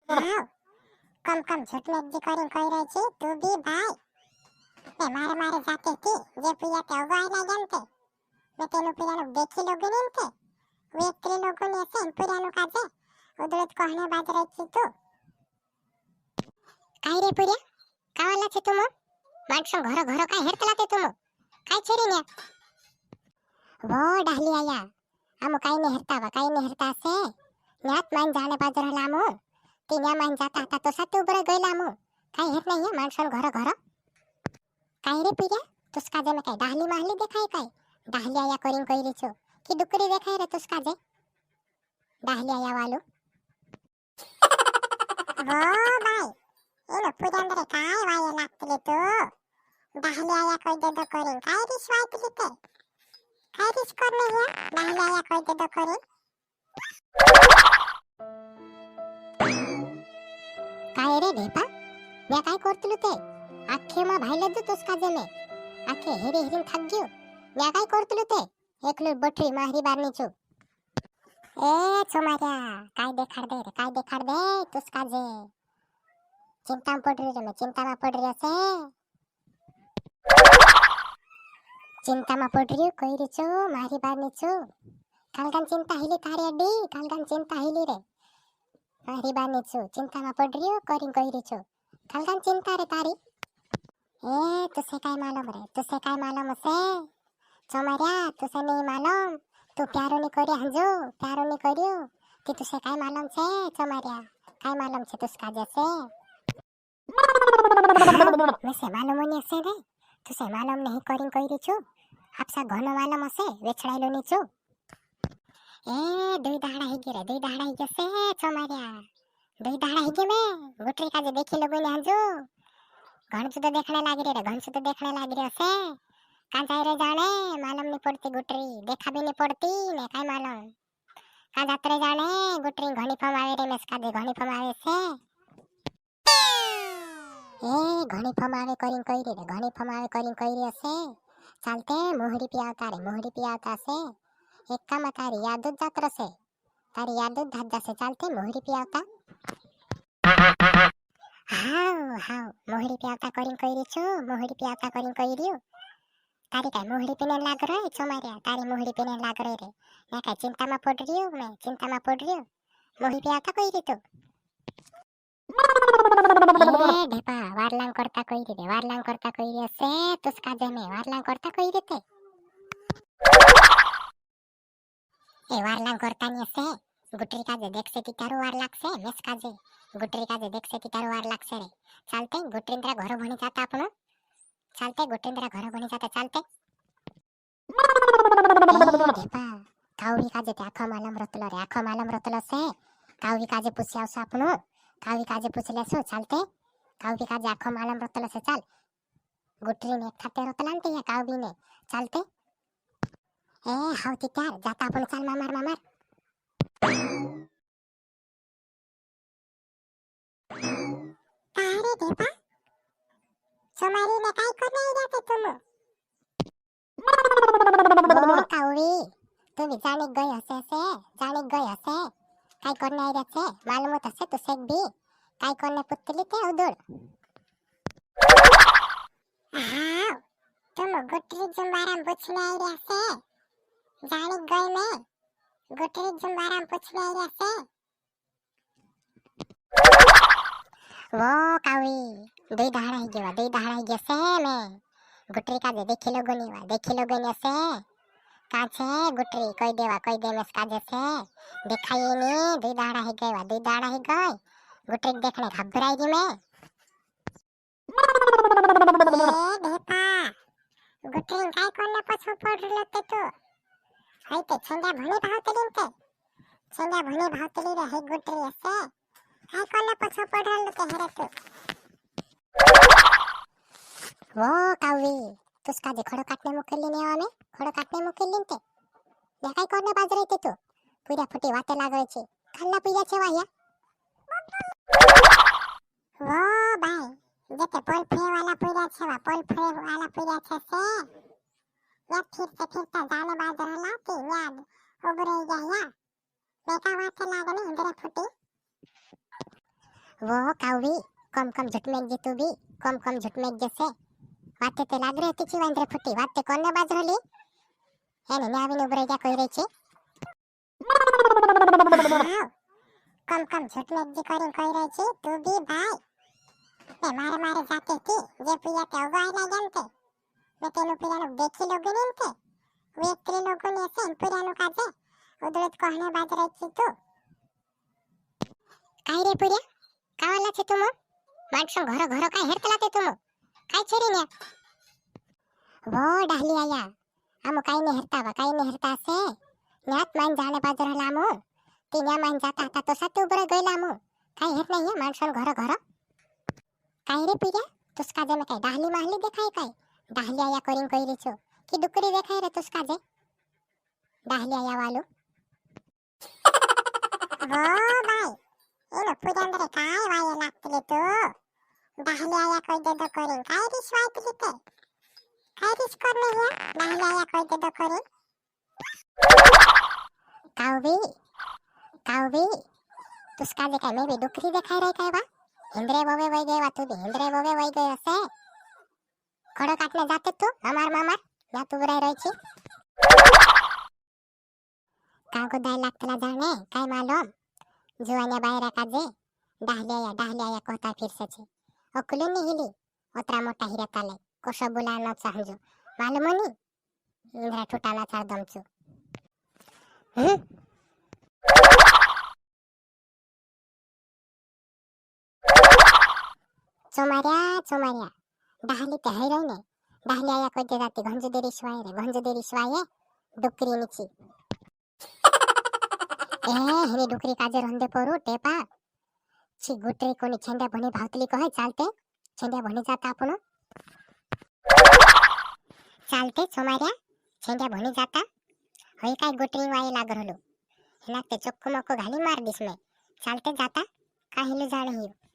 हाव कम कम झूठ में जी करी कही रही छी तू भी भाई ए मारे मारे जाते थी जे पिया के अगवाई ना जानते मैं तेनु पिया नु देखी लोगे नहीं थे वे त्रि लोगों ने से पिया नु काजे उदळत कहने बाज रही छी तू काई रे पिया कावाला छे तुम माणसो घर घर काय हेरतला ते तुम काय छे रे ने वो डाली आया आमो काय ने हेरता से न्यात मान जाने बाज रहला आमो तिन्या मान जाता था तो साथे उभरे गयला आमो काय हेर नहीं है माणसो घर घर काय रे पिया तुसका जे में काय डाली माहली देखाय काय डाली आया करिंग कइरी छो कि दुकड़ी देखाय रे तुसका जे डाली आया वालो वो भाई एनो पुजांदरे काय वाये लागतले तो डाली आया कोई दे दो करिंग काय रिस वायतली ते काय रिस करने है डाली आया कोई दे दो करिंग काय रे ढेपा मैं काय करतलु ते आखे मा भाईले दु तुसका जे में आखे हेरी हेरी थक गयो मैं काय करतलु ते एकलु बठरी माहरी बारनी छु ए छोमारिया काय देखाड़ दे तुसका जे चिंता में पड़ रही रे मैं चिंता में पड़ रही से चिंता में पड़ रही कोई री छु मारी बारनी छु कालगन चिंता हिली तारी अड्डी कालगन चिंता हिली रे मारी बारनी छु चिंता में पड़ रही करिंग कोई री छु कालगन चिंता रे तारी ए तुसे काय मालूम से छोमारिया तुसे नहीं मालूम तू प्यारो नहीं करिया हंजो प्यारो नहीं करियो कि तुसे काय मालूम से छोमारिया काय मालूम से तुसका जैसे वैसे मालूम नहीं से रे तुसे मालूम नहीं करिंग कइरी छु आपसा घनो मालूम से वेछड़ाइलो नी छु ए दुई दाड़ा ही गे से छोमारिया दुई दाड़ा ही गे में गुटरी का जे देखी लोगो ने हंजो घण सुध देखने लागी रे से का जाय रे जाने मालूम नहीं पड़ती गुटरी देखा भी नहीं पड़ती ने काय मालूम का जातरे जाने गुटरी घणी फमावे रे मेसका दे घणी फमावे से ए घणी फमावे करिंग कइरी से चालते मोहरी पियावता से एक काम तारी याद जात रसे तारी याद धात जासे चालते मोहरी पियावता हाव मोहरी पियावता करिंग कइरियो तारी काय मोहरी पीने लाग रहे छोमारिया तारी मोहरी पीने लाग रहे रे मैं काय चिंता में पड़ रही हूँ मोहरी पियावता कइरी तो ए ढेपा वारलांग करता कइरी से तुसका जे में वारलांग करता कइरी ते ए वारलांग करता नहीं से गुटरी का जे देख से ती तारो वार लागसे मेस का जे गुटरी का जे देख से ती तारो वार लागसे रे चालते गुटरींद्रा घर भणी जाता आपनो चालते गुटरींद्रा घर भणी जाता चालते ढेपा कावी का जे आखो मालम रतलो से कावी का जे पूछ्या सो आपनो कावी का जे पूछ लेसो चालते कावी का जे आखो मालम रतलो से चाल गुटरी ने खाते रतलांते या कावी ने चालते ए हाउ ती त्यार जाता अपन चाल मामार तारे ढेपा सोमारी ने काय करने जाते तुम ओ कावी तुम जाने गए हसे काय करने आई रहते मालूम होता से तुसे भी काय करने पुतली ते उदुर हां तुम गुटरी जुम्बाराम पूछने आई रहते जाने गए मैं गुटरी जुम्बाराम पूछने आई रहते वो कावी दुई दाड़ा ही गे से मैं गुटरी का जे देखी लोगो ने से का छे गुटरी कोई दे मेस का जे से देखाई नहीं दुई दाड़ा ही गई गुटरी देखने घबराई जी मैं ए ढेपा गुटरी काय करने पछो पड़ रहते तो हई ते छंगा भणी भावतली रहे गुटरी से काय करने पछो पड़ रहते हेरे तो वो कावी तुसका जे खड़ो काटने मुकेली ने आवे खड़ो काटने मुकेली ते या काय करने बाज रही ते तो पूरा फटी वाते लागवे छे खाल्ला पीया छे वाया वो भाई जेते पोल फे वाला पूरा छे से या फिरता जाने बाज रहला ते याद उबरे गया बेटा वाते लागने इंद्र फटी वो काववी कम झटमेक जे तू बी कम झटमेक जसे वाते ते लाग रे तिची वांद्रे फुटी वाते कोणने बाजरली એને ને આવીને ઉભરાઈ ગયા કોઈ રહી છે કમ झटमेक જે કરીને કોઈ રહી છે તું બી ભાઈ એ મારે જાતે થી જે પિયા તે ઉગાઈલા જંતે મે તેનો પિયાનો દેખી લોગને કે વેત્રી લોગને છે પિયાનો કાજે ઉદળત કોહને બાજરે છે તું કાઈ રે પુરિયા કાવાલા છે તું માણસો ઘરો કાઈ હેરતલા તે તું કાઈ છેરી ને વો ડાહલી આયા આમો કાઈ ને હેરતા છે ન્યાત માન જાણે બાજર હલામો તી ન્યા માન જાતા હતા તો સતુ ઉભરે ગઈલામો કાઈ હેર નહીં માણસો ઘરો કાઈ રે પુરિયા તુસકા જે મે કાઈ ડાહલી માહલી દેખાય કાઈ ડાહલી આયા કોરિંગ કોઈ રીછો કે દુકરી દેખાય રે તુસકા જે ડાહલી આયા વાલો વો ભાઈ એનો પુરાંદરે કાઈ વાય લાગતલે તો ડાહલી આયા કોઈ દેદો કોરિંગ કાઈ રીસ વાયતલી તે કાઈ રીસ કરને હે ડાહલી આયા કોઈ દેદો કોરિંગ કાવવી તુસકા જે કાઈ મે બી દુકરી દેખાય રે કાઈ વા हिंद्रे बोवे वही गए वा तू भी हिंद्रे बोवे वही गए से खड़ो काटने जाते तू हमार मामार या तू बराई रही छी काको दाई लागतला जाने काय मालूम जुआने बायरा काजे डाहलिया कहता फिर से छे ओकुले नहीं हिली ओतरा मोटा हिरे ताले कोशो बुला न चाहजो मालूम नहीं इंद्रा ठुटाना छाड़ दम छु ચોમાર્યા ડાહલી તે હઈ રહી ને ડાહલી આયા કોઈ દે રાતી ગંજદેરી સ્વાય ડુકરી નીચી હેરી ડુકરી કાજે રંદે પોરું ટેપા છી ગુટરી કોની છેંડા ભણી ભાવતલી કહે ચાલતે છેંડા ભણી જાતા આપણો ચાલતે ચોમાર્યા છેંડા ભણી જાતા હવે કાઈ ગુટરી વાય લાગ રહલું એના તે ચોખ્ખો મોકો ઘાલી માર દીસ મે ચાલતે જાતા કાહેલું જાણે હિયું